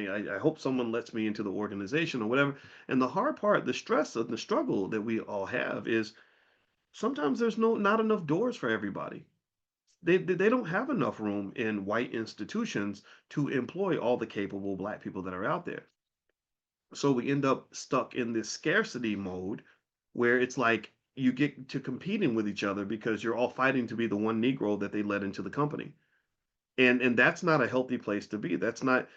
I hope someone lets me into the organization or whatever. And the hard part, the stress and the struggle that we all have is sometimes there's not enough doors for everybody. They don't have enough room in white institutions to employ all the capable black people that are out there. So we end up stuck in this scarcity mode where it's like you get to competing with each other because you're all fighting to be the one Negro that they let into the company. And that's not a healthy place to be. It's not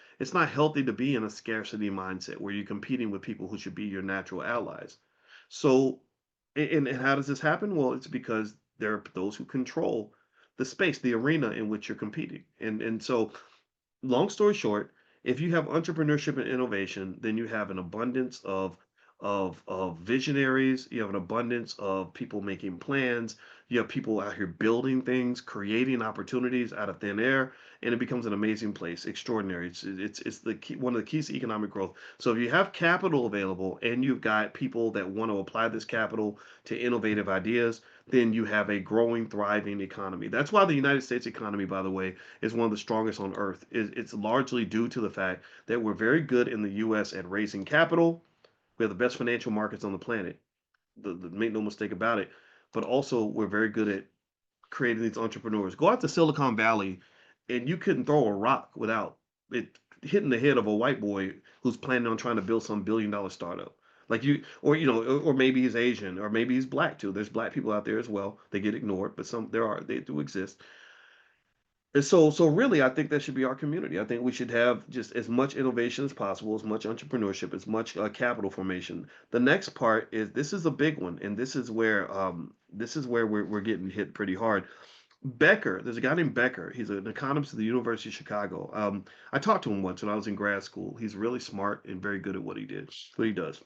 healthy to be in a scarcity mindset where you're competing with people who should be your natural allies. So and how does this happen? Well, it's because there are those who control the space, the arena in which you're competing. And so long story short, if you have entrepreneurship and innovation, then you have an abundance of visionaries, you have an abundance of people making plans, you have people out here building things, creating opportunities out of thin air, and it becomes an amazing place, extraordinary. It's the key, one of the keys to economic growth. So if you have capital available and you've got people that want to apply this capital to innovative ideas, then you have a growing, thriving economy. That's why the United States economy, by the way, is one of the strongest on earth. It's largely due to the fact that we're very good in the US at raising capital. We have the best financial markets on the planet. Make no mistake about it. But also, we're very good at creating these entrepreneurs. Go out to Silicon Valley, and you couldn't throw a rock without it hitting the head of a white boy who's planning on trying to build some billion-dollar startup. Like you, or or maybe he's Asian, or maybe he's black too. There's black people out there as well. They get ignored, but they do exist. And so really, I think that should be our community. I think we should have just as much innovation as possible, as much entrepreneurship, as much capital formation. The next part is this is a big one, and this is where we're getting hit pretty hard. Becker, there's a guy named Becker. He's an economist at the University of Chicago. I talked to him once when I was in grad school. He's really smart and very good at what he does.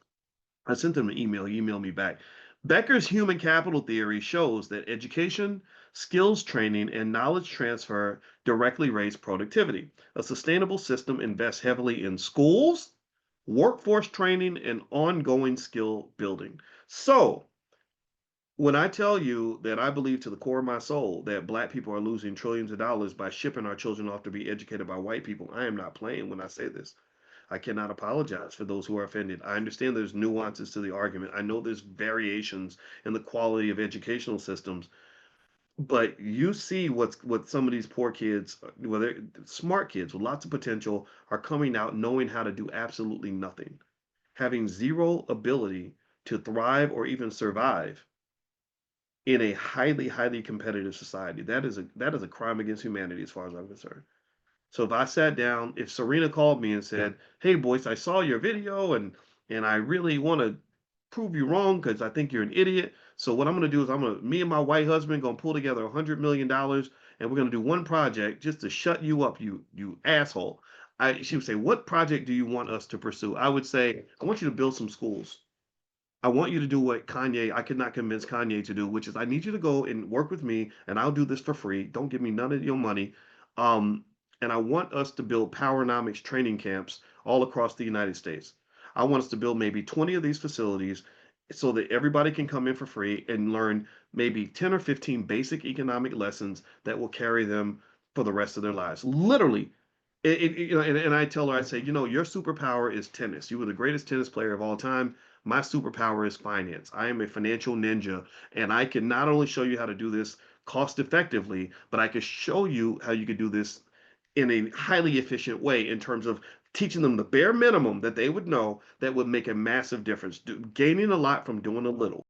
I sent him an email. He emailed me back. Becker's human capital theory shows that education, skills training, and knowledge transfer directly raise productivity. A sustainable system invests heavily in schools, workforce training, and ongoing skill building. So, when I tell you that I believe to the core of my soul that black people are losing trillions of dollars by shipping our children off to be educated by white people, I am not playing when I say this. I cannot apologize for those who are offended. I understand there's nuances to the argument. I know there's variations in the quality of educational systems, but you see what some of these poor kids, well, they're smart kids with lots of potential, are coming out knowing how to do absolutely nothing, having zero ability to thrive or even survive in a highly competitive society. That is a crime against humanity as far as I'm concerned. So if I sat down, if Serena called me and said, "Hey, Boyce, I saw your video and I really want to prove you wrong because I think you're an idiot. So what I'm going to do is me and my white husband going to pull together $100 million and we're going to do one project just to shut you up, you asshole." She would say, "What project do you want us to pursue?" I would say, "I want you to build some schools. I want you to do what I could not convince Kanye to do, which is I need you to go and work with me, and I'll do this for free. Don't give me none of your money. Um, and I want us to build Powernomics training camps all across the United States. I want us to build maybe 20 of these facilities so that everybody can come in for free and learn maybe 10 or 15 basic economic lessons that will carry them for the rest of their lives. Literally, and I tell her, I say, your superpower is tennis. You were the greatest tennis player of all time. My superpower is finance. I am a financial ninja, and I can not only show you how to do this cost effectively, but I can show you how you can do this in a highly efficient way in terms of teaching them the bare minimum that they would know that would make a massive difference, gaining a lot from doing a little.